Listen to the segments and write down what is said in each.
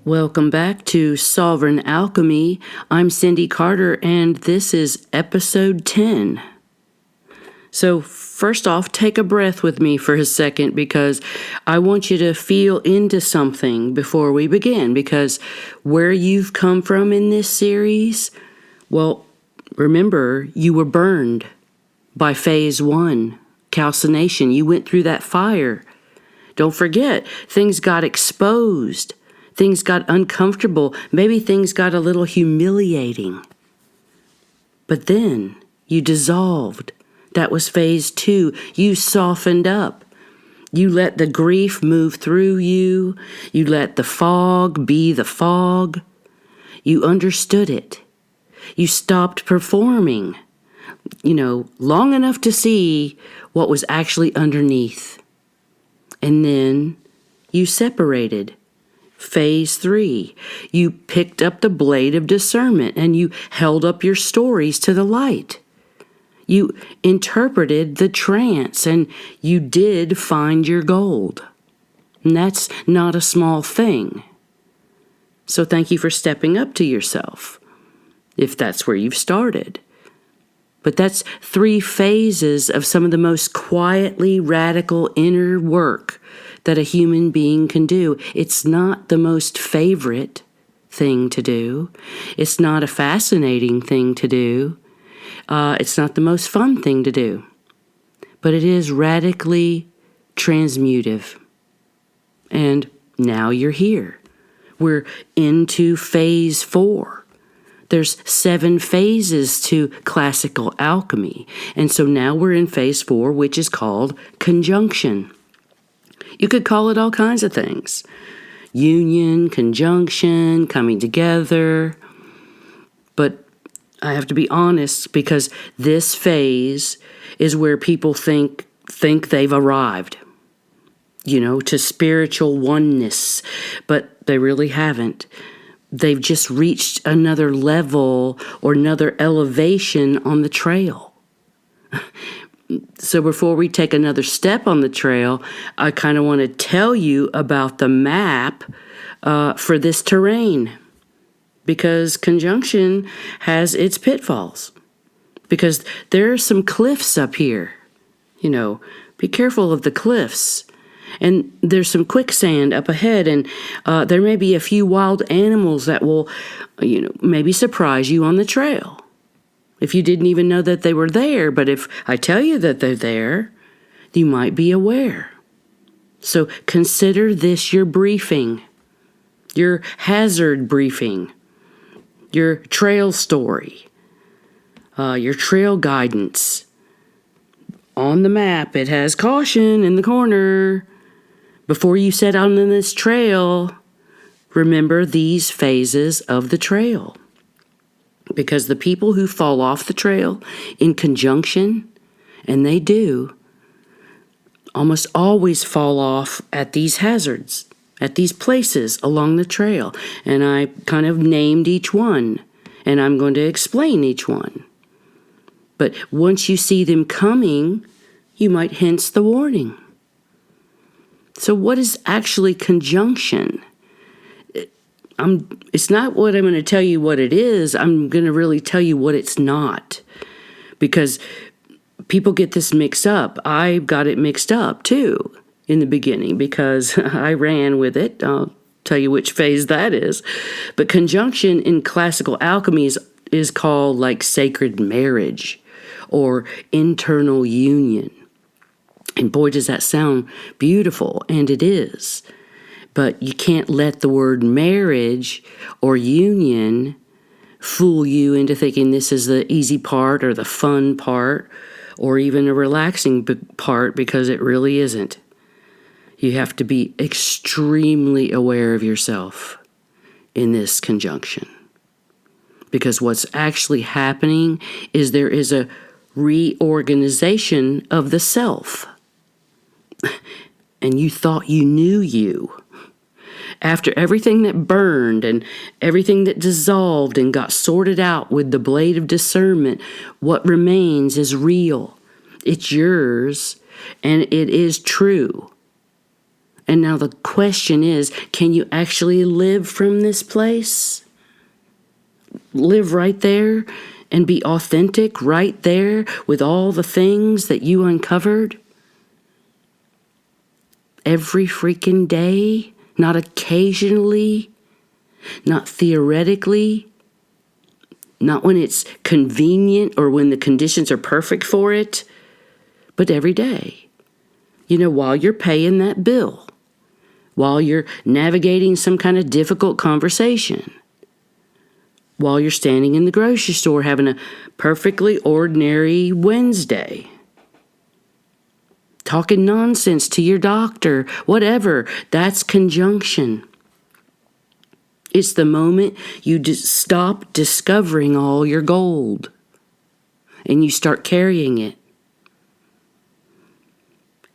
Welcome back to Sovereign Alchemy. I'm Cindy Carter, and this is episode 10. So first off, take a breath with me for a second because I want you to feel into something before we begin, because where you've come from in this series, well, remember, you were burned by phase 1, calcination. You went through that fire. Don't forget, things got exposed. Things got uncomfortable. Maybe things got a little humiliating. But then you dissolved. That was phase 2. You softened up. You let the grief move through you. You let the fog be the fog. You understood it. You stopped performing, long enough to see what was actually underneath. And then you separated. Phase 3, you picked up the blade of discernment and you held up your stories to the light. You interpreted the trance and you did find your gold. And that's not a small thing. So thank you for stepping up to yourself, if that's where you've started. But that's 3 phases of some of the most quietly radical inner work that a human being can do. It's not the most favorite thing to do. It's not a fascinating thing to do. It's not the most fun thing to do. But it is radically transmutive. And now you're here. We're into phase 4. There's 7 phases to classical alchemy. And so now we're in phase 4, which is called conjunction. You could call it all kinds of things. Union, conjunction, coming together. But I have to be honest, because this phase is where people think they've arrived, to spiritual oneness. But they really haven't. They've just reached another level or another elevation on the trail. So before we take another step on the trail, I kind of want to tell you about the map for this terrain, because conjunction has its pitfalls, because there are some cliffs up here. Be careful of the cliffs. And there's some quicksand up ahead, and there may be a few wild animals that will, maybe surprise you on the trail. If you didn't even know that they were there, but if I tell you that they're there, you might be aware. So consider this your briefing, your hazard briefing, your trail story, your trail guidance. On the map, it has caution in the corner. Before you set out on this trail, remember these phases of the trail. Because the people who fall off the trail in conjunction, and they do, almost always fall off at these hazards, at these places along the trail. And I kind of named each one, and I'm going to explain each one. But once you see them coming, you might hence the warning. So what is actually conjunction? It's not what I'm going to tell you what it is. I'm going to really tell you what it's not. Because people get this mixed up. I got it mixed up too in the beginning because I ran with it. I'll tell you which phase that is. But conjunction in classical alchemy is called like sacred marriage or internal union. And boy, does that sound beautiful. And it is. But you can't let the word marriage or union fool you into thinking this is the easy part or the fun part or even a relaxing part, because it really isn't. You have to be extremely aware of yourself in this conjunction. Because what's actually happening is there is a reorganization of the self. And you thought you knew you. After everything that burned and everything that dissolved and got sorted out with the blade of discernment, what remains is real. It's yours, and it is true. And now the question is, can you actually live from this place? Live right there and be authentic right there with all the things that you uncovered? Every freaking day, not occasionally, not theoretically, not when it's convenient or when the conditions are perfect for it, but every day. While you're paying that bill, while you're navigating some kind of difficult conversation, while you're standing in the grocery store having a perfectly ordinary Wednesday, talking nonsense to your doctor, whatever, that's conjunction. It's the moment you stop discovering all your gold and you start carrying it.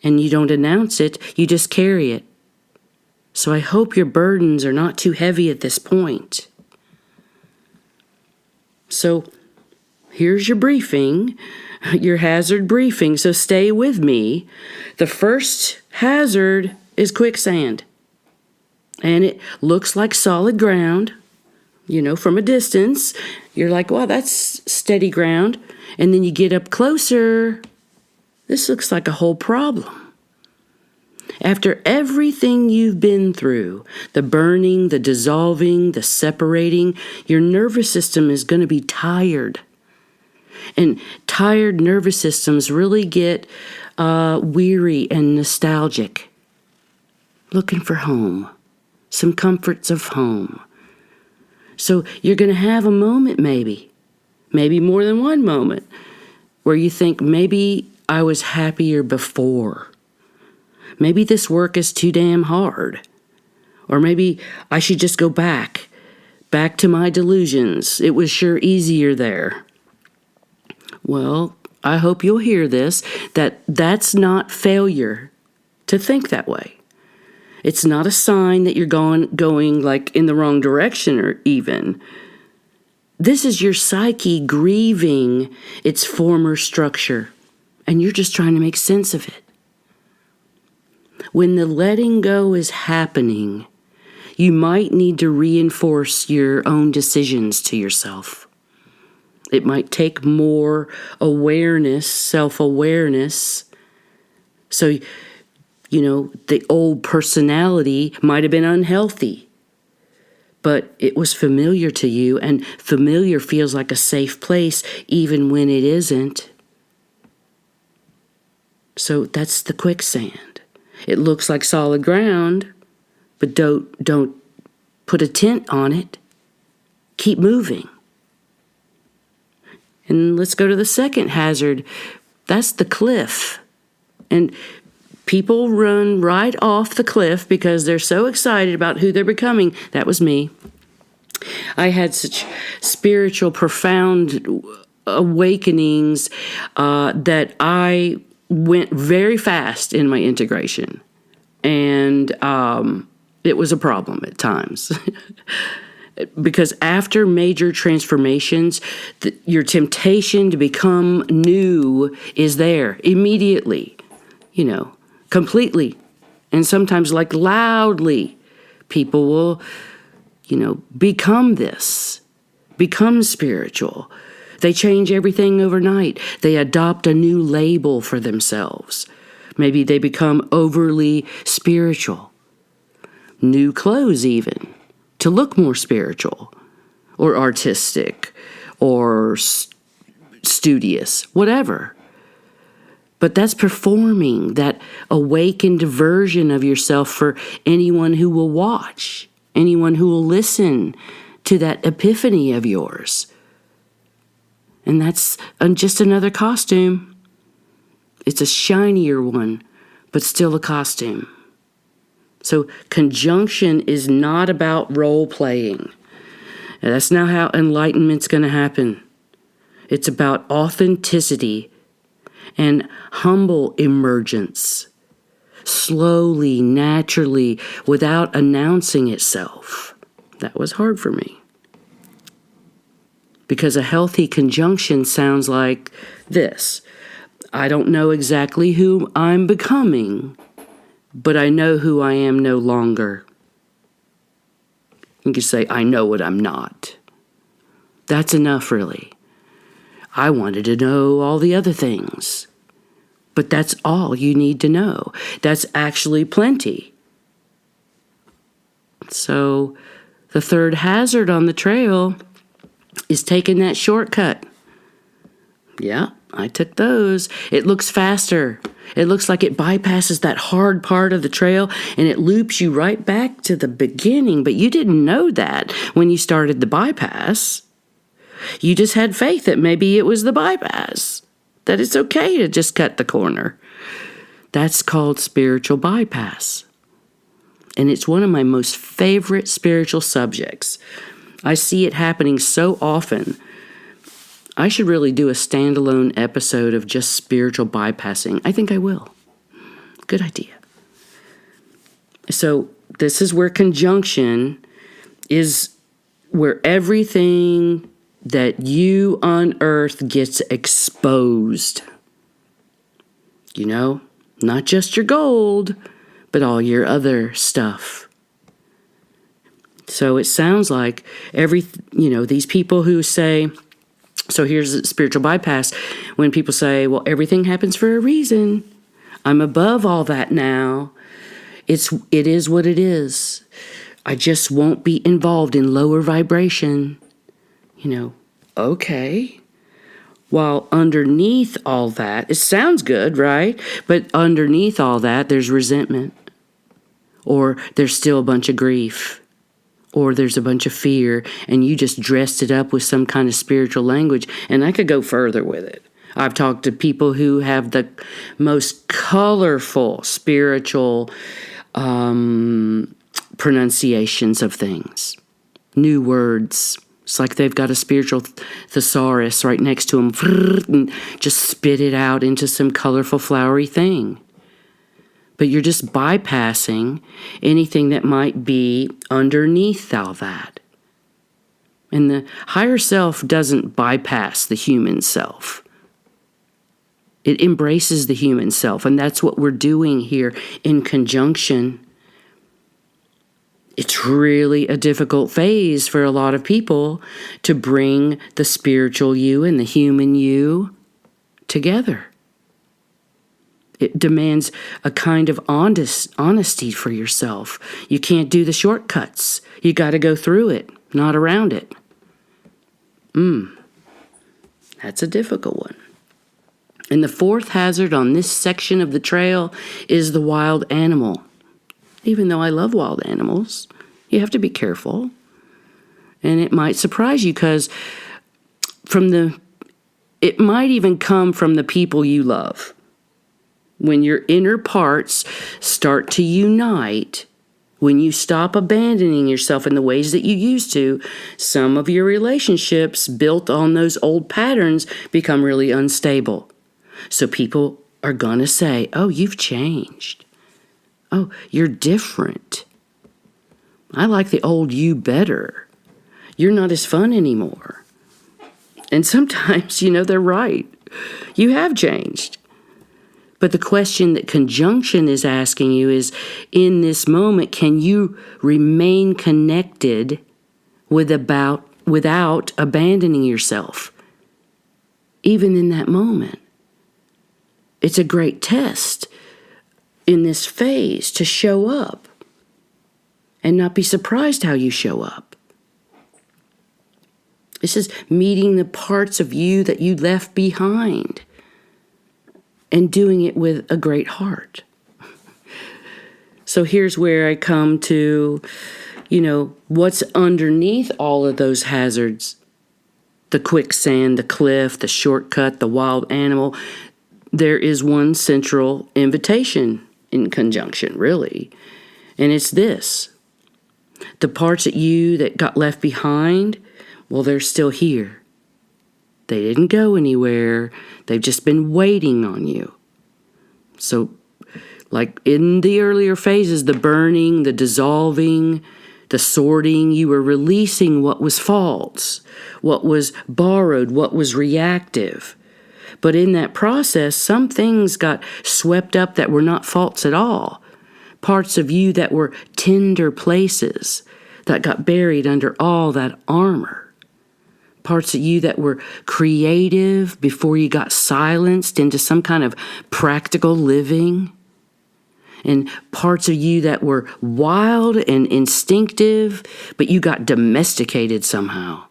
And you don't announce it, you just carry it. So I hope your burdens are not too heavy at this point. So here's your briefing, your hazard briefing, so stay with me. The first hazard is quicksand. And it looks like solid ground, from a distance. You're like, well, that's steady ground. And then you get up closer. This looks like a whole problem. After everything you've been through, the burning, the dissolving, the separating, your nervous system is going to be tired. And tired nervous systems really get weary and nostalgic, looking for home, some comforts of home. So you're going to have a moment maybe more than one moment, where you think, maybe I was happier before. Maybe this work is too damn hard. Or maybe I should just go back to my delusions. It was sure easier there. Well, I hope you'll hear this, that's not failure to think that way. It's not a sign that you're going like in the wrong direction or even. This is your psyche grieving its former structure, and you're just trying to make sense of it. When the letting go is happening, you might need to reinforce your own decisions to yourself. It might take more awareness, self-awareness. So, the old personality might have been unhealthy, but it was familiar to you, and familiar feels like a safe place even when it isn't. So that's the quicksand. It looks like solid ground, but don't put a tent on it. Keep moving. And let's go to the second hazard. That's the cliff. And people run right off the cliff because they're so excited about who they're becoming. That was me. I had such spiritual, profound awakenings that I went very fast in my integration. And it was a problem at times. Because after major transformations, your temptation to become new is there immediately, completely. And sometimes like loudly, people will, become spiritual. They change everything overnight. They adopt a new label for themselves. Maybe they become overly spiritual. New clothes even, to look more spiritual or artistic or studious, whatever. But that's performing that awakened version of yourself for anyone who will watch, anyone who will listen to that epiphany of yours. And that's just another costume. It's a shinier one, but still a costume. So conjunction is not about role-playing. And that's not how enlightenment's going to happen. It's about authenticity and humble emergence, slowly, naturally, without announcing itself. That was hard for me. Because a healthy conjunction sounds like this. I don't know exactly who I'm becoming, but I know who I am no longer. You can say, I know what I'm not. That's enough, really. I wanted to know all the other things, but that's all you need to know. That's actually plenty. So the third hazard on the trail is taking that shortcut. Yeah, I took those. It looks faster. It looks like it bypasses that hard part of the trail and it loops you right back to the beginning, but you didn't know that when you started the bypass. You just had faith that maybe it was the bypass, that it's okay to just cut the corner. That's called spiritual bypass. And it's one of my most favorite spiritual subjects. I see it happening so often. I should really do a standalone episode of just spiritual bypassing. I think I will. Good idea. So this is where conjunction is, where everything that you unearth gets exposed. You know, not just your gold, but all your other stuff. So it sounds like these people who say, so here's a spiritual bypass, when people say, well, everything happens for a reason. I'm above all that now. It is what it is. I just won't be involved in lower vibration. Okay. While underneath all that, it sounds good, right? But underneath all that, there's resentment. Or there's still a bunch of grief. Or there's a bunch of fear, and you just dressed it up with some kind of spiritual language. And I could go further with it. I've talked to people who have the most colorful spiritual pronunciations of things. New words. It's like they've got a spiritual thesaurus right next to them, and just spit it out into some colorful, flowery thing. But you're just bypassing anything that might be underneath all that. And the higher self doesn't bypass the human self. It embraces the human self, and that's what we're doing here in conjunction. It's really a difficult phase for a lot of people to bring the spiritual you and the human you together. It demands a kind of honesty for yourself. You can't do the shortcuts. You got to go through it, not around it. That's a difficult one. And the fourth hazard on this section of the trail is the wild animal. Even though I love wild animals, you have to be careful. And it might surprise you because it might even come from the people you love. When your inner parts start to unite, when you stop abandoning yourself in the ways that you used to, some of your relationships built on those old patterns become really unstable. So people are going to say, oh, you've changed. Oh, you're different. I like the old you better. You're not as fun anymore. And sometimes, they're right. You have changed. But the question that conjunction is asking you is, in this moment, can you remain connected without abandoning yourself? Even in that moment. It's a great test in this phase to show up and not be surprised how you show up. This is meeting the parts of you that you left behind and doing it with a great heart. So here's where I come to, what's underneath all of those hazards. The quicksand, the cliff, the shortcut, the wild animal. There is one central invitation in conjunction, really. And it's this. The parts of you that got left behind, well, they're still here. They didn't go anywhere. They've just been waiting on you. So, like in the earlier phases, the burning, the dissolving, the sorting, you were releasing what was false, what was borrowed, what was reactive. But in that process, some things got swept up that were not false at all. parts of you that were tender places that got buried under all that armor. Parts of you that were creative before you got silenced into some kind of practical living. And parts of you that were wild and instinctive, but you got domesticated somehow.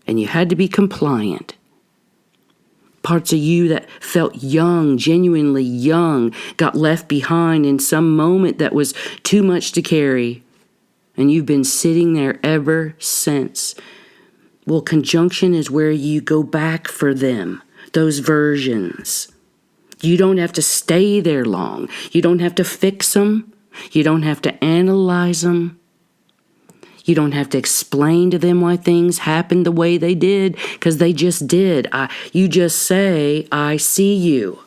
And you had to be compliant. Parts of you that felt young, genuinely young, got left behind in some moment that was too much to carry. And you've been sitting there ever since. Well, conjunction is where you go back for them, those versions. You don't have to stay there long. You don't have to fix them. You don't have to analyze them. You don't have to explain to them why things happened the way they did, because they just did. You just say, I see you.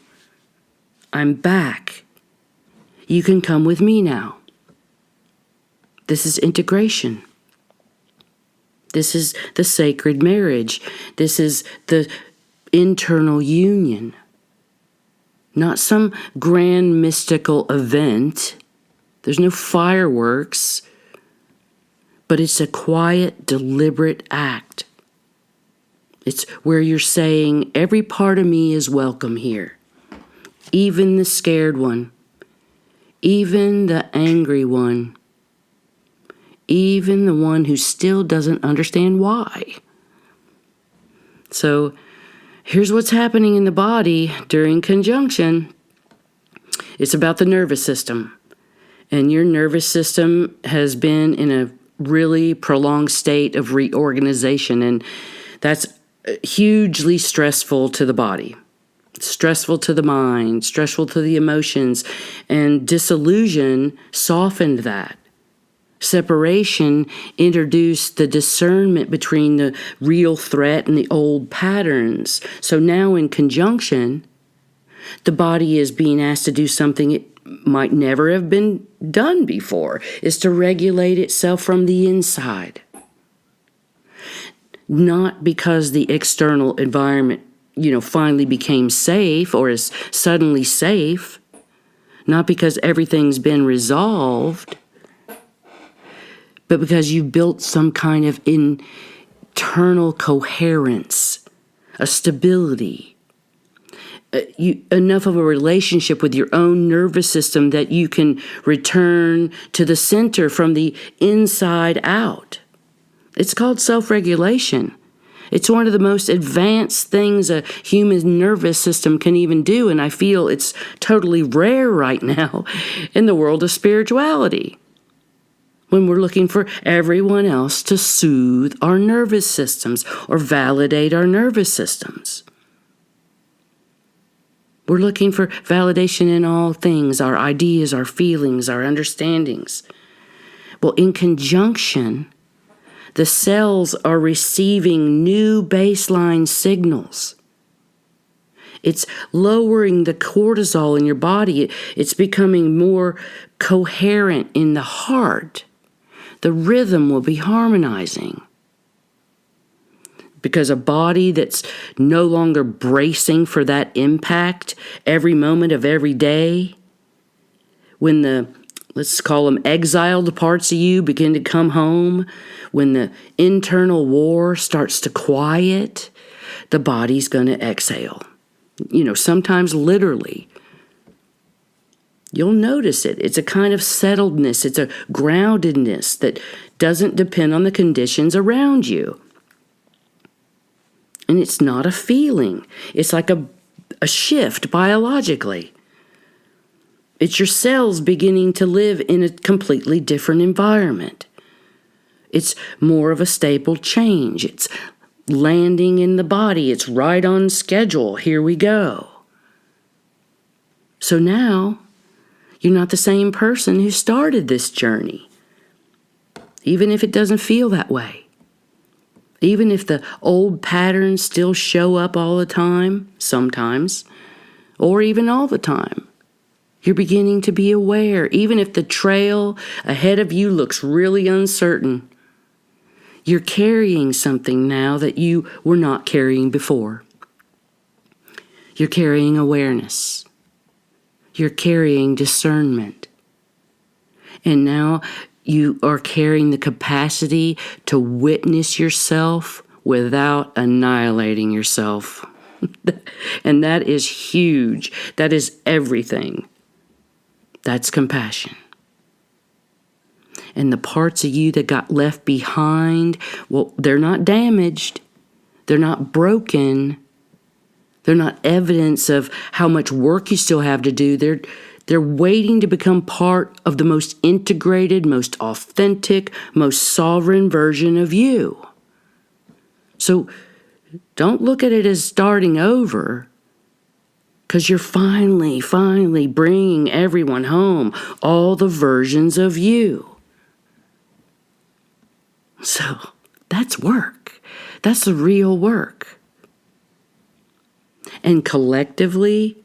I'm back. You can come with me now. This is integration. This is the sacred marriage. This is the internal union. Not some grand mystical event. There's no fireworks. But it's a quiet, deliberate act. It's where you're saying, every part of me is welcome here. Even the scared one. Even the angry one. Even the one who still doesn't understand why. So here's what's happening in the body during conjunction. It's about the nervous system. And your nervous system has been in a really prolonged state of reorganization, and that's hugely stressful to the body, stressful to the mind, stressful to the emotions, and disillusion softened that. Separation introduced the discernment between the real threat and the old patterns. So now in conjunction, the body is being asked to do something it might never have been done before, is to regulate itself from the inside. Not because the external environment, finally became safe or is suddenly safe. Not because everything's been resolved. But because you built some kind of internal coherence, a stability. Enough of a relationship with your own nervous system that you can return to the center from the inside out. It's called self-regulation. It's one of the most advanced things a human nervous system can even do, and I feel it's totally rare right now in the world of spirituality, when we're looking for everyone else to soothe our nervous systems or validate our nervous systems. We're looking for validation in all things, our ideas, our feelings, our understandings. Well, in conjunction, the cells are receiving new baseline signals. It's lowering the cortisol in your body. It's becoming more coherent in the heart. The rhythm will be harmonizing. Because a body that's no longer bracing for that impact every moment of every day, when the, let's call them exiled parts of you begin to come home, when the internal war starts to quiet, the body's going to exhale. Sometimes literally. You'll notice it. It's a kind of settledness. It's a groundedness that doesn't depend on the conditions around you. And it's not a feeling. It's like a shift biologically. It's your cells beginning to live in a completely different environment. It's more of a stable change. It's landing in the body. It's right on schedule. Here we go. So now, you're not the same person who started this journey. Even if it doesn't feel that way. Even if the old patterns still show up all the time, sometimes, or even all the time. You're beginning to be aware, even if the trail ahead of you looks really uncertain. You're carrying something now that you were not carrying before. You're carrying awareness. You're carrying discernment. And now you are carrying the capacity to witness yourself without annihilating yourself. And that is huge. That is everything. That's compassion. And the parts of you that got left behind, well, they're not damaged. They're not broken. They're not evidence of how much work you still have to do. They're waiting to become part of the most integrated, most authentic, most sovereign version of you. So don't look at it as starting over, because you're finally bringing everyone home, all the versions of you. So that's work. That's the real work. And collectively,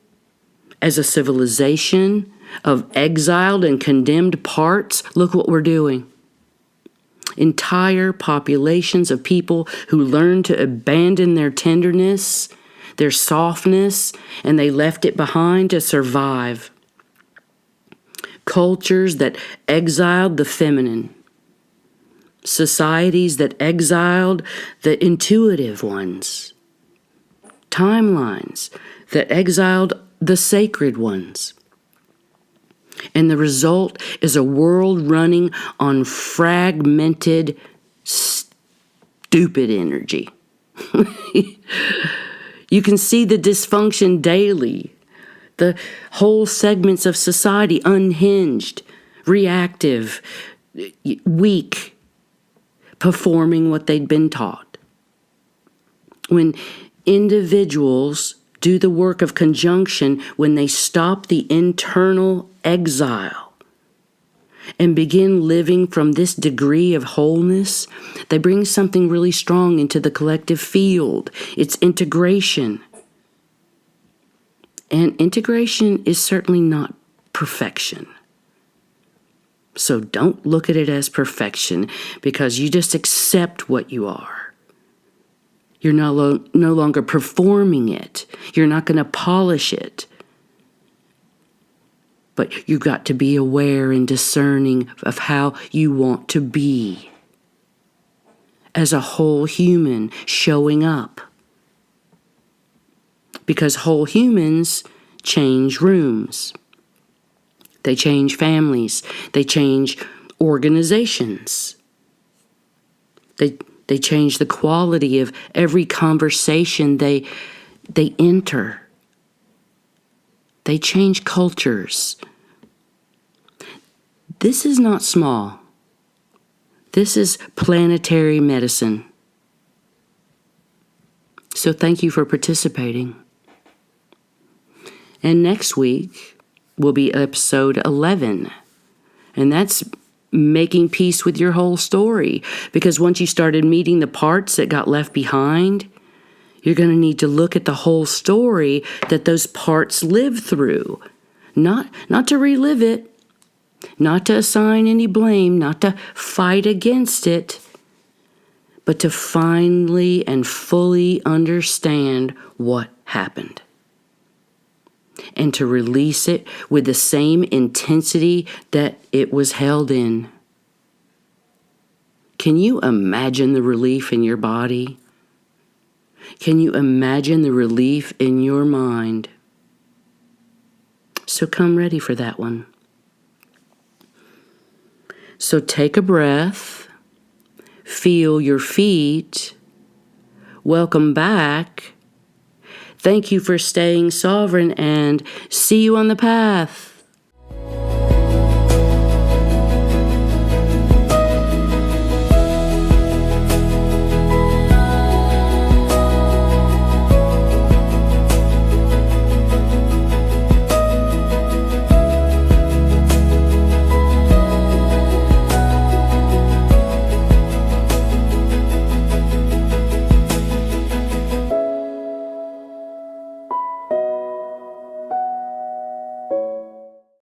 as a civilization of exiled and condemned parts, look what we're doing. Entire populations of people who learned to abandon their tenderness, their softness, and they left it behind to survive. Cultures that exiled the feminine. Societies that exiled the intuitive ones. Timelines that exiled the sacred ones. And the result is a world running on fragmented, stupid energy. You can see the dysfunction daily. The whole segments of society unhinged, reactive, weak, performing what they'd been taught. When individuals do the work of conjunction, when they stop the internal exile and begin living from this degree of wholeness, they bring something really strong into the collective field. It's integration. And integration is certainly not perfection. So don't look at it as perfection, because you just accept what you are. You're no longer performing it. You're not going to polish it. But you've got to be aware and discerning of how you want to be as a whole human showing up. Because whole humans change rooms. They change families. They change organizations. They change the quality of every conversation they enter. They change cultures. This is not small. This is planetary medicine. So thank you for participating. And next week will be episode 11. And that's making peace with your whole story. Because once you started meeting the parts that got left behind, you're going to need to look at the whole story that those parts lived through. Not to relive it, not to assign any blame, not to fight against it, but to finally and fully understand what happened. And to release it with the same intensity that it was held in. Can you imagine the relief in your body? Can you imagine the relief in your mind? So come ready for that one. So take a breath, feel your feet, welcome back. Thank you for staying sovereign, and see you on the path.